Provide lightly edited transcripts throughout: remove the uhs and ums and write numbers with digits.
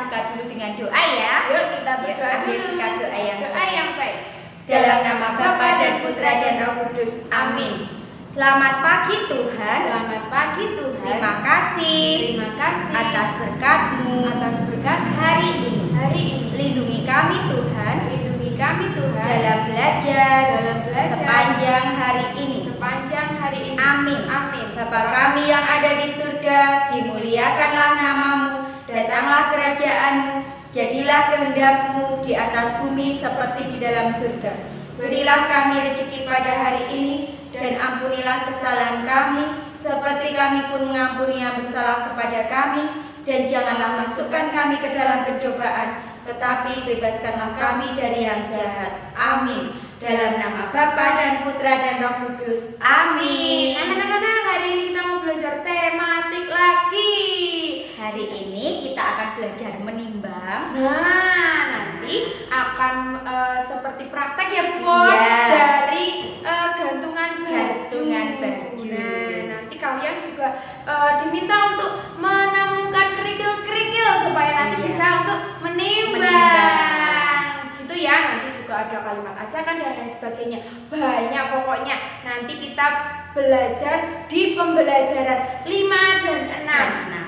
buka dulu dengan doa ya. Yuk kita berdoa ambil dulu. sikap doa yang baik. Dalam nama Bapa dan Putra dan Roh Kudus. Amin. Selamat pagi Tuhan. Selamat pagi Tuhan. Terima kasih. Terima kasih atas berkat-Mu. Atas berkat hari ini. Lindungi kami Tuhan. Lindungi kami Tuhan. Dalam belajar. Sepanjang hari ini. Amin. Amin. Bapa kami yang ada di surga, dimuliakanlah nama-Mu. Datanglah kerajaan-Mu. Jadilah kehendak-Mu di atas bumi seperti di dalam surga. Berilah kami rezeki pada hari ini, dan ampunilah kesalahan kami, seperti kami pun mengampuni yang bersalah kepada kami. Dan janganlah masukkan kami ke dalam pencobaan, tetapi bebaskanlah kami dari yang jahat. Amin. Dalam nama Bapa dan Putra dan Roh Kudus. Amin. Anak-anak, hari ini kita mau belajar tematik lagi. Hari ini kita akan belajar menimbang. Nah, nanti akan seperti praktek ya Bu, Iya. dari gantungan baju. Nah, nanti kalian juga diminta untuk menemukan kerikil-kerikil supaya nanti Iya. bisa untuk menimbang. Gitu ya, nanti juga ada kalimat ajakan dan lain sebagainya. Banyak pokoknya. Nanti kita belajar di pembelajaran 5 dan 6.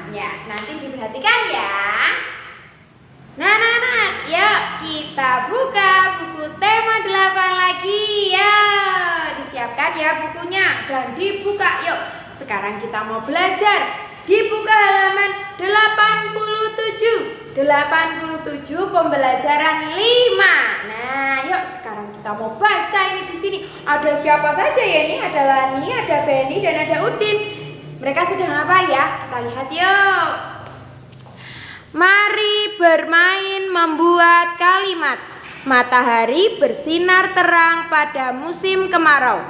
Ya, nanti diperhatikan ya. Nah, anak-anak, yuk kita buka buku tema 8 lagi ya. Disiapkan ya bukunya dan dibuka yuk. Sekarang kita mau belajar. Dibuka halaman 87. 87 pembelajaran 5. Nah, yuk sekarang kita mau baca ini di sini. Ada siapa saja ya ini? Ada Lani, ada Benny dan ada Udin. Mereka sedang apa ya? Kita lihat yuk. Mari bermain membuat kalimat. Matahari bersinar terang pada musim kemarau.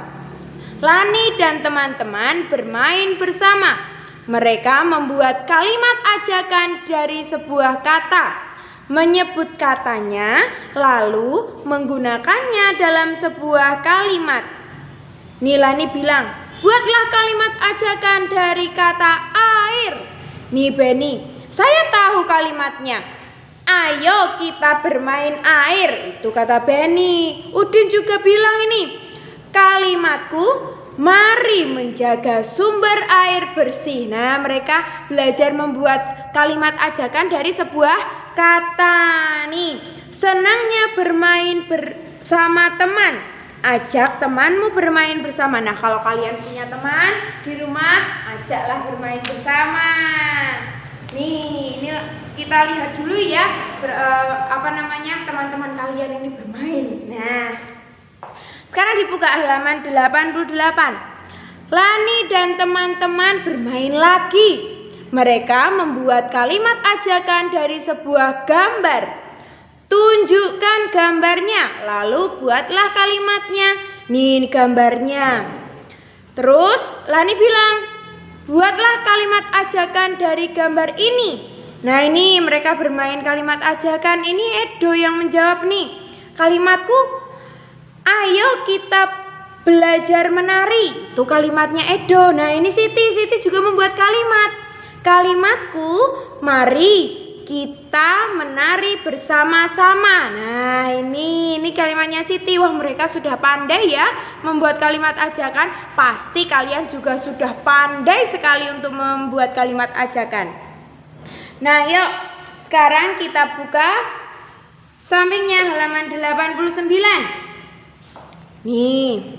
Lani dan teman-teman bermain bersama. Mereka membuat kalimat ajakan dari sebuah kata, menyebut katanya, lalu menggunakannya dalam sebuah kalimat. Nilani bilang, buatlah kalimat ajakan dari kata air. Nih Benny, saya tahu kalimatnya. Ayo kita bermain air, itu kata Benny. Udin juga bilang ini, kalimatku, mari menjaga sumber air bersih. Nah, mereka belajar membuat kalimat ajakan dari sebuah kata. Nih, senangnya bermain bersama teman. Ajak temanmu bermain bersama. Nah, kalau kalian punya teman di rumah, ajaklah bermain bersama. Nih, ini kita lihat dulu ya, teman-teman kalian ini bermain. Nah, sekarang dibuka halaman 88. Lani dan teman-teman bermain lagi. Mereka membuat kalimat ajakan dari sebuah gambar. Tunjukkan gambarnya, lalu buatlah kalimatnya. Nih gambarnya. Terus Lani bilang, buatlah kalimat ajakan dari gambar ini. Nah, ini mereka bermain kalimat ajakan. Ini Edo yang menjawab nih. Kalimatku, ayo kita belajar menari. Itu kalimatnya Edo. Nah, ini Siti juga membuat kalimat. Kalimatku, mari kita menari bersama-sama. Nah, ini kalimatnya Siti. Wah, mereka sudah pandai ya membuat kalimat ajakan. Pasti kalian juga sudah pandai sekali untuk membuat kalimat ajakan. Nah, yuk sekarang kita buka sampingnya halaman 89. Nih,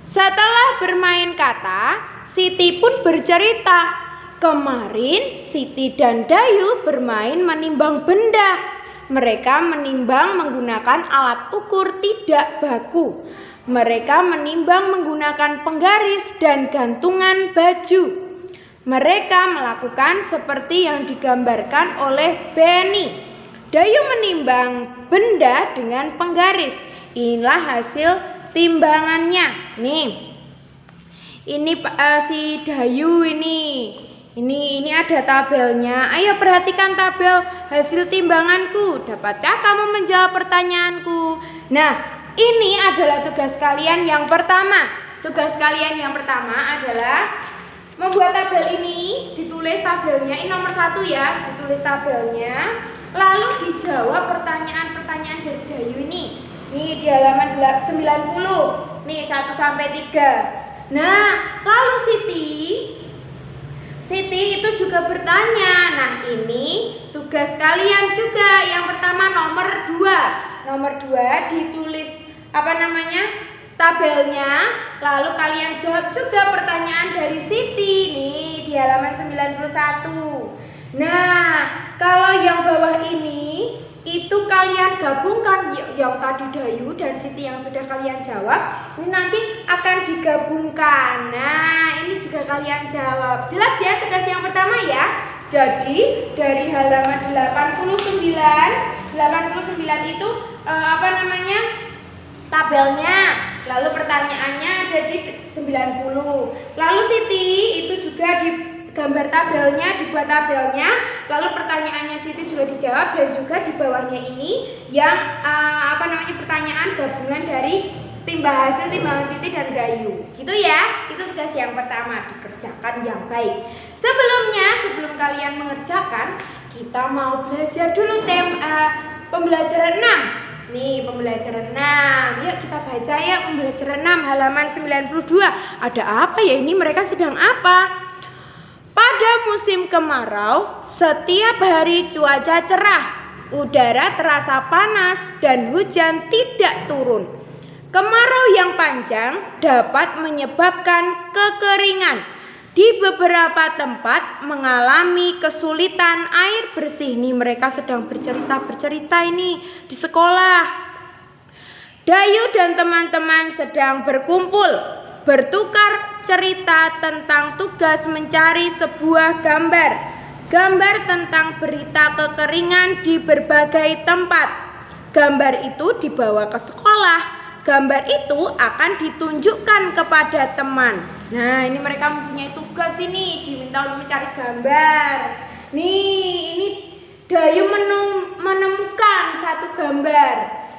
setelah bermain kata, Siti pun bercerita. Kemarin Siti dan Dayu bermain menimbang benda. Mereka menimbang menggunakan alat ukur tidak baku. Mereka menimbang menggunakan penggaris dan gantungan baju. Mereka melakukan seperti yang digambarkan oleh Benny. Dayu menimbang benda dengan penggaris. Inilah hasil timbangannya. Nih, ini si Dayu ini ada tabelnya. Ayo perhatikan tabel hasil timbanganku. Dapatkah kamu menjawab pertanyaanku? Nah, ini adalah tugas kalian yang pertama. Tugas kalian yang pertama adalah membuat tabel ini. Ditulis tabelnya. Ini nomor 1 ya. ditulis tabelnya, lalu dijawab pertanyaan-pertanyaan dari Dayu ini. Nih di halaman 90. Nih 1 sampai 3. Nah, lalu Siti itu juga bertanya. Nah, ini tugas kalian juga. Yang pertama nomor 2. Nomor 2 ditulis tabelnya, lalu kalian jawab juga pertanyaan dari Siti nih di halaman 91. Nah, kalau yang bawah ini itu kalian gabungkan yang tadi Dayu dan Siti yang sudah kalian jawab, ini nanti akan digabungkan. Nah, ini juga kalian jawab. Jelas ya tugas yang pertama ya. Jadi dari halaman 89 itu tabelnya, lalu pertanyaannya ada di 90. Lalu Siti itu juga digambar tabelnya, dibuat tabelnya, lalu pertanyaannya Siti juga dijawab, dan juga di bawahnya ini yang pertanyaan gabungan dari timbangan Siti dan Dayu. Gitu ya. Itu tugas yang pertama, dikerjakan yang baik. Sebelum kalian mengerjakan, kita mau belajar dulu pembelajaran 6. Nih pembelajaran 6. Yuk kita baca ya pembelajaran 6 halaman 92. Ada apa ya ini, mereka sedang apa? Pada musim kemarau, setiap hari cuaca cerah, udara terasa panas dan hujan tidak turun. Kemarau yang panjang dapat menyebabkan kekeringan. Di beberapa tempat mengalami kesulitan air bersih. Nih mereka sedang bercerita ini di sekolah. Dayu dan teman-teman sedang berkumpul, bertukar cerita tentang tugas mencari sebuah gambar. Gambar tentang berita kekeringan di berbagai tempat. Gambar itu dibawa ke sekolah. Gambar itu akan ditunjukkan kepada teman. Nah, ini mereka mempunyai tugas ini, diminta untuk mencari gambar. Nih, ini Dayu menemukan satu gambar.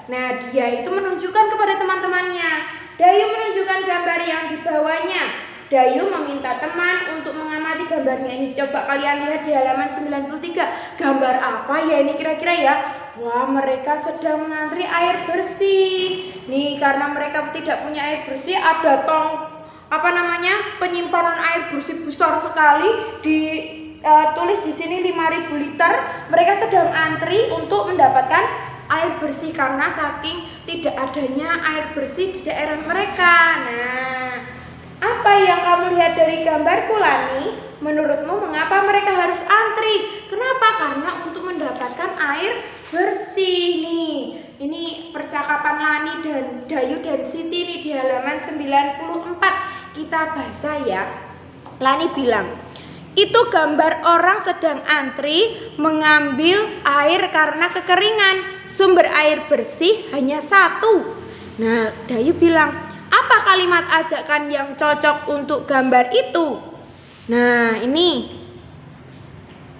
Nah, dia itu menunjukkan kepada teman-temannya. Dayu menunjukkan gambar yang dibawanya. Dayu meminta teman untuk mengamati gambarnya ini. Coba kalian lihat di halaman 93. Gambar apa ya ini kira-kira ya? Wah, mereka sedang mengantri air bersih. Nih, karena mereka tidak punya air bersih, ada penyimpanan air bersih besar sekali, ditulis di sini 5.000 liter. Mereka sedang antri untuk mendapatkan air bersih karena saking tidak adanya air bersih di daerah mereka. Nah, apa yang kamu lihat dari gambarku, Lani? Menurutmu mengapa mereka harus antri? Kenapa? Karena untuk mendapatkan air bersih nih. Ini percakapan Lani dan Dayu dan Siti nih di halaman 94. Kita baca ya. Lani bilang, itu gambar orang sedang antri mengambil air karena kekeringan. Sumber air bersih hanya satu. Nah, Dayu bilang, apa kalimat ajakan yang cocok untuk gambar itu? Nah, ini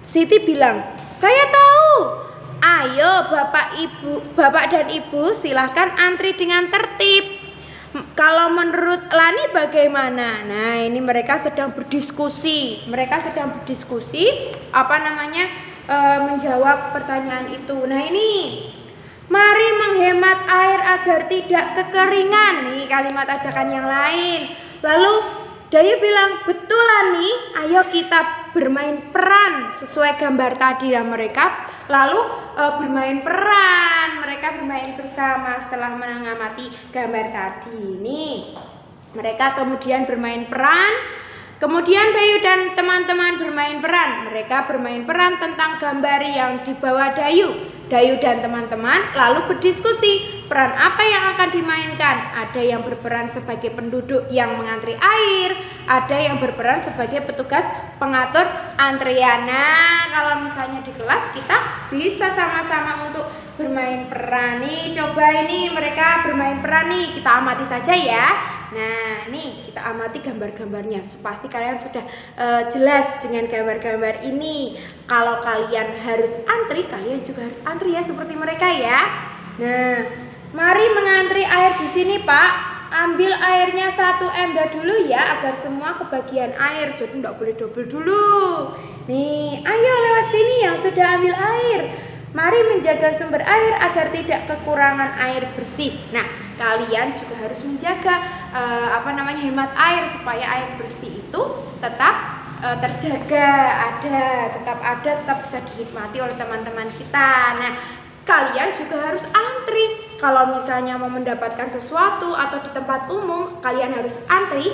Siti bilang, saya tahu. Ayo Bapak dan Ibu silahkan antri dengan tertib. Kalau menurut Lani bagaimana? Nah, ini mereka sedang berdiskusi. Menjawab pertanyaan itu. Nah, ini mari menghemat air agar tidak kekeringan. Nih kalimat ajakan yang lain. Lalu Dayu bilang, betul Lani, ayo kita bermain peran sesuai gambar tadi. Dan mereka lalu bermain peran. Mereka bermain bersama setelah mengamati gambar tadi. Nih, mereka kemudian bermain peran. Kemudian Dayu dan teman-teman bermain peran. Mereka bermain peran tentang gambar yang dibawa Dayu. Dayu dan teman-teman lalu berdiskusi peran apa yang akan dimainkan. Ada yang berperan sebagai penduduk yang mengantri air, ada yang berperan sebagai petugas pengatur antrian. Nah, kalau misalnya di kelas kita bisa sama-sama untuk bermain peran. Nih, coba ini mereka bermain peran nih, kita amati saja ya. Nah, nih kita amati gambar-gambarnya. Pasti kalian sudah jelas dengan gambar-gambar ini. Kalau kalian harus antri, kalian juga harus antri ya seperti mereka ya. Nah, mari mengantri air di sini, Pak. Ambil airnya 1 ember dulu ya agar semua kebagian air. Jadi tidak boleh double dulu. Nih, ayo lewat sini yang sudah ambil air. Mari menjaga sumber air agar tidak kekurangan air bersih. Nah, kalian juga harus menjaga hemat air supaya air bersih itu tetap terjaga, tetap bisa dinikmati oleh teman-teman kita. Nah, kalian juga harus antri. Kalau misalnya mau mendapatkan sesuatu atau di tempat umum, kalian harus antri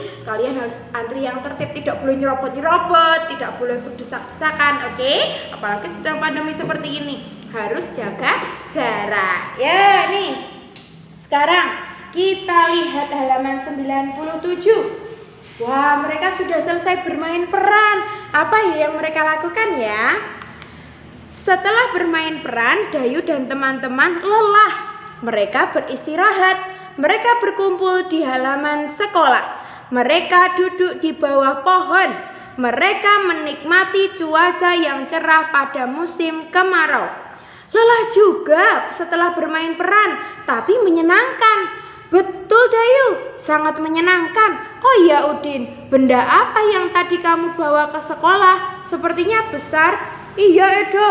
yang tertib, tidak boleh nyerobot-nyerobot, tidak boleh berdesak-desakan, oke? Apalagi sedang pandemi seperti ini, harus jaga jarak. Ya, nih. Sekarang kita lihat halaman 97. Wah, mereka sudah selesai bermain peran. Apa ya yang mereka lakukan ya? Setelah bermain peran, Dayu dan teman-teman lelah. Mereka beristirahat. Mereka berkumpul di halaman sekolah. Mereka duduk di bawah pohon. Mereka menikmati cuaca yang cerah pada musim kemarau. Lelah juga setelah bermain peran, tapi menyenangkan. Betul Dayu, sangat menyenangkan. Oh iya Udin, benda apa yang tadi kamu bawa ke sekolah? Sepertinya besar. Iya Edo,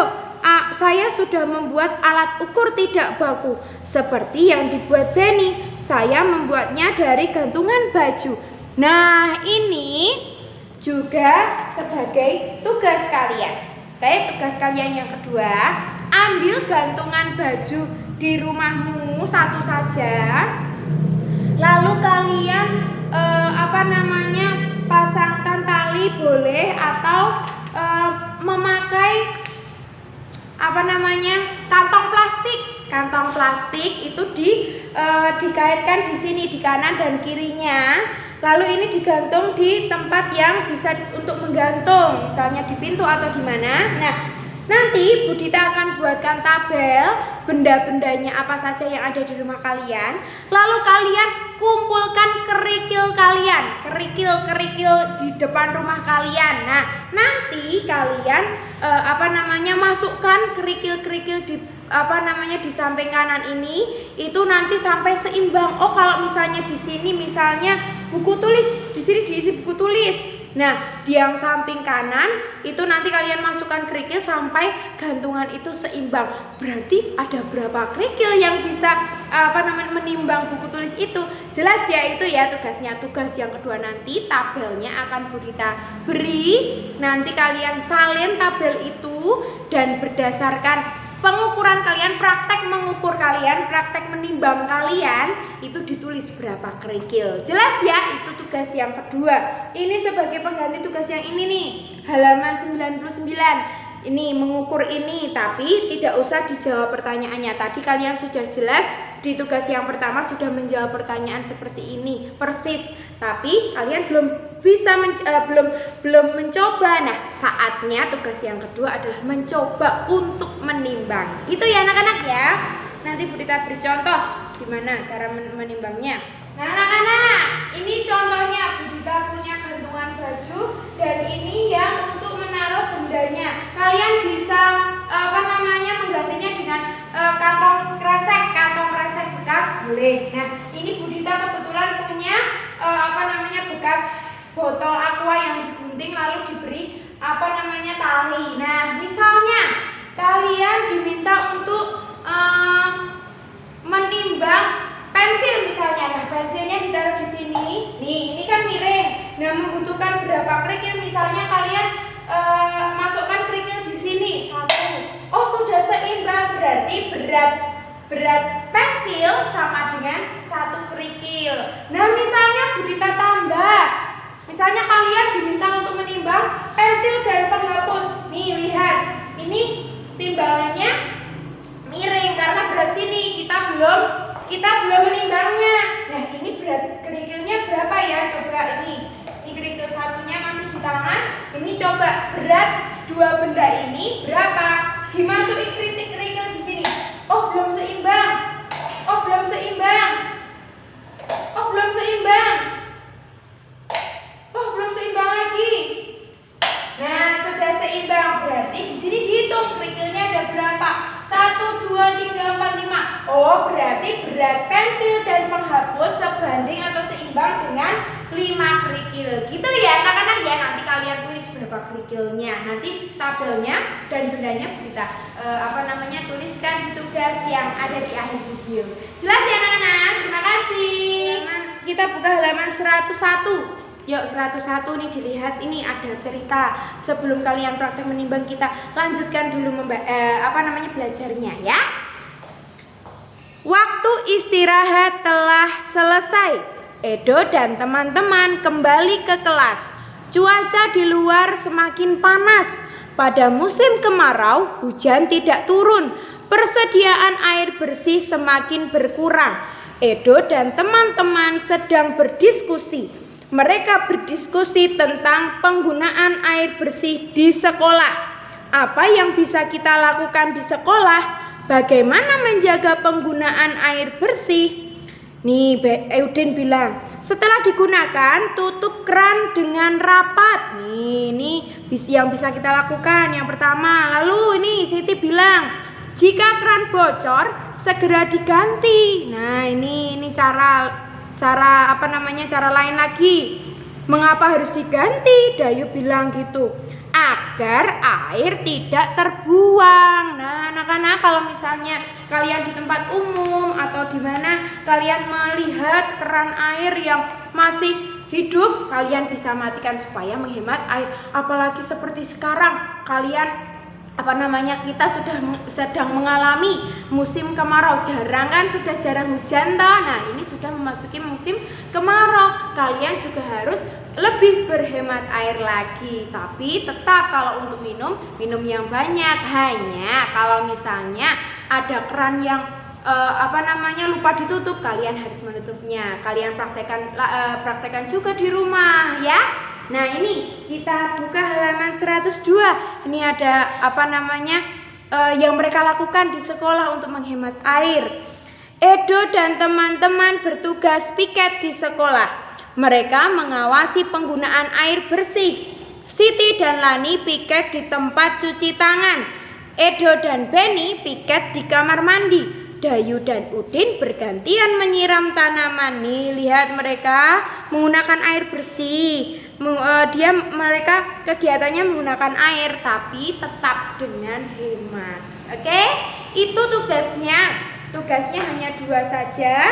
saya sudah membuat alat ukur tidak baku seperti yang dibuat Benny. Saya membuatnya dari gantungan baju. Nah, ini juga sebagai tugas kalian. Tugas kalian yang kedua, ambil gantungan baju di rumahmu satu saja. Lalu kalian pasangkan tali boleh atau memakai kantong plastik itu dikaitkan di sini di kanan dan kirinya. Lalu ini digantung di tempat yang bisa untuk menggantung, misalnya di pintu atau di mana. Nah, nanti Bu Dita akan buatkan tabel benda-bendanya apa saja yang ada di rumah kalian. Lalu kalian kumpulkan kerikil di depan rumah kalian. Nah, nanti kalian masukkan kerikil-kerikil di samping kanan ini itu nanti sampai seimbang. Oh, kalau misalnya di sini buku tulis, di sini diisi buku tulis. Nah, di yang samping kanan itu nanti kalian masukkan kerikil sampai gantungan itu seimbang. Berarti ada berapa kerikil yang bisa menimbang buku tulis itu? Jelas ya itu ya tugasnya. Tugas yang kedua nanti tabelnya akan Bu Dita beri. Nanti kalian salin tabel itu dan berdasarkan pengukuran kalian, praktek mengukur kalian, praktek menimbang kalian, itu ditulis berapa kerikil. Jelas ya, itu tugas yang kedua. Ini sebagai pengganti tugas yang ini nih, halaman 99. Ini mengukur ini, tapi tidak usah dijawab pertanyaannya. Tadi kalian sudah jelas di tugas yang pertama sudah menjawab pertanyaan seperti ini persis, tapi kalian belum mencoba. Nah, saatnya tugas yang kedua adalah mencoba untuk menimbang. Gitu ya anak-anak ya. Nanti Bu Dita beri contoh gimana cara menimbangnya. Nah anak-anak, ini contohnya Bu Dita punya gantungan baju dan ini yang untuk menaruh bendanya. Kalian bisa menggantinya dengan kantong kresek bekas boleh. Nah, ini Bu Dita kebetulan punya bekas botol aqua yang digunting lalu diberi tali. Nah, misalnya kalian diminta untuk menimbang pensil misalnya. Nah, pensilnya ditaruh di sini. Nih, ini kan miring. Nah, membutuhkan berapa kerikil? Misalnya kalian masukkan kerikil di sini 1. Oh, sudah seimbang, berarti berat pensil sama dengan 1 kerikil. Nah, misalnya Bu Dita tambah. Misalnya kalian diminta untuk menimbang pensil dan penghapus. Nih, lihat. Ini timbangannya miring karena berat sini kita belum menimbangnya. Nah, ini berat kerikilnya berapa ya? Coba ini kerikil satunya masih di tangan. Ini coba berat 2 benda ini berapa? Dimasuki kerikil di sini. Oh, belum seimbang. Lagi. Nah, sudah seimbang. Berarti di sini dihitung kerikilnya ada berapa? 1, 2, 3, 4, 5. Oh, berarti berat pensil dan penghapus sebanding atau seimbang dengan 5 kerikil. Gitu ya anak-anak ya. Nanti kalian tulis berapa kerikilnya. Nanti tabelnya dan bendanya kita tuliskan di tugas yang ada di akhir video. Jelas ya anak-anak? Terima kasih. Kita buka halaman 101. Yuk 101 nih dilihat, ini ada cerita. Sebelum kalian praktek menimbang kita lanjutkan dulu belajarnya ya. Waktu istirahat telah selesai. Edo dan teman-teman kembali ke kelas. Cuaca di luar semakin panas. Pada musim kemarau, hujan tidak turun. Persediaan air bersih semakin berkurang. Edo dan teman-teman sedang berdiskusi. Mereka berdiskusi tentang penggunaan air bersih di sekolah. Apa yang bisa kita lakukan di sekolah? Bagaimana menjaga penggunaan air bersih? Nih, Eudin bilang, setelah digunakan, tutup keran dengan rapat. Nih, yang bisa kita lakukan. Yang pertama, lalu ini Siti bilang, jika keran bocor, segera diganti. Nah, ini cara lain lagi. Mengapa harus diganti? Dayu bilang gitu, agar air tidak terbuang. Nah, anak-anak, kalau misalnya kalian di tempat umum atau di mana kalian melihat keran air yang masih hidup, kalian bisa matikan supaya menghemat air. Apalagi seperti sekarang, kita sudah sedang mengalami musim kemarau. Sudah jarang hujan toh. Nah, ini sudah memasuki musim kemarau. Kalian juga harus lebih berhemat air lagi. Tapi tetap kalau untuk minum yang banyak. Hanya kalau misalnya ada keran yang lupa ditutup, kalian harus menutupnya. Kalian praktekkan juga di rumah ya. Nah, ini kita buka halaman 102. Ini ada yang mereka lakukan di sekolah untuk menghemat air. Edo dan teman-teman bertugas piket di sekolah. Mereka mengawasi penggunaan air bersih. Siti dan Lani piket di tempat cuci tangan. Edo dan Benny piket di kamar mandi. Dayu dan Udin bergantian menyiram tanaman. Nih, lihat mereka menggunakan air bersih. Mereka kegiatannya menggunakan air, tapi tetap dengan hemat. Oke, itu tugasnya. Tugasnya hanya 2 saja,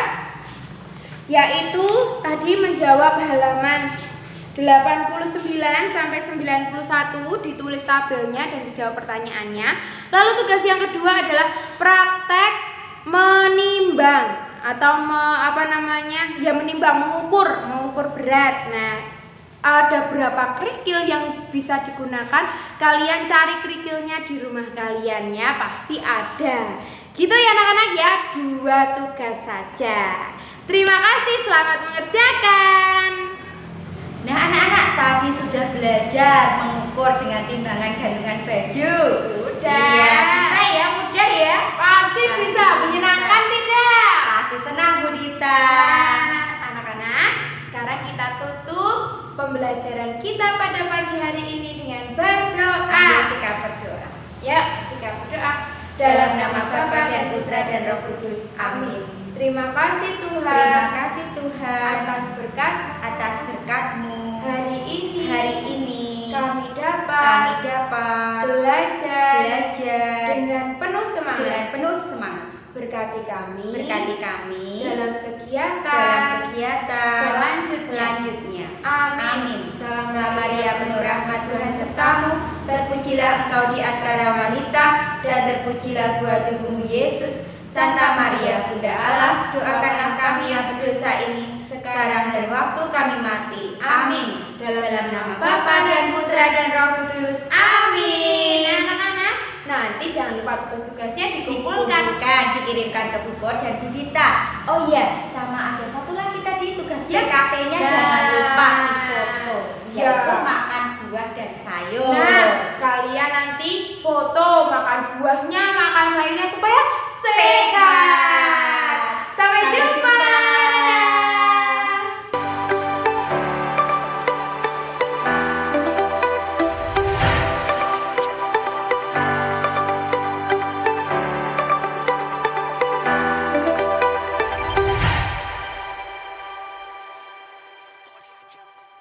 yaitu tadi menjawab halaman 89 sampai 91, ditulis tabelnya dan dijawab pertanyaannya. Lalu tugas yang kedua adalah praktek menimbang atau mengukur berat. Nah, ada berapa kerikil yang bisa digunakan? Kalian cari kerikilnya di rumah kalian ya, pasti ada. Gitu ya anak-anak ya, 2 tugas saja. Terima kasih, selamat mengerjakan. Nah, anak-anak tadi sudah belajar mengukur dengan timbangan gantungan baju. Sudah. Iya, bisa ya, mudah ya. Pasti bisa, menyenangkan tidak? Pasti senang Bu Dita. Anak-anak, sekarang kita tutup pembelajaran kita pada pagi hari ini dengan berdoa. Ambil sikap berdoa. Ya, sikap berdoa. Dalam nama Bapa dan Putra dan Roh Kudus. Amin. Terima kasih Tuhan. Terima kasih Tuhan atas berkat-Mu. Hari ini kami dapat belajar dengan penuh semangat. Berkati kami dalam kegiatan selanjutnya. Amin. Salam Maria, penuh rahmat, Tuhan sertamu. Terpujilah engkau di antara wanita, dan terpujilah buah tubuhmu Yesus. Santa Maria, Bunda Allah, doakanlah kami yang berdosa ini, sekarang dan waktu kami mati. Amin. Dalam nama Bapa dan Putra dan Roh Kudus. Amin. Anak-anak, nanti jangan lupa tugas-tugasnya dikumpulkan, dikirimkan ke Bu Bor dan Bu Dita. Oh iya, sama ada satu lagi tadi tugas PKT-nya jangan lupa difoto. Yaitu makan buah dan sayur. Nah, kalian nanti foto makan buahnya, makan sayurnya supaya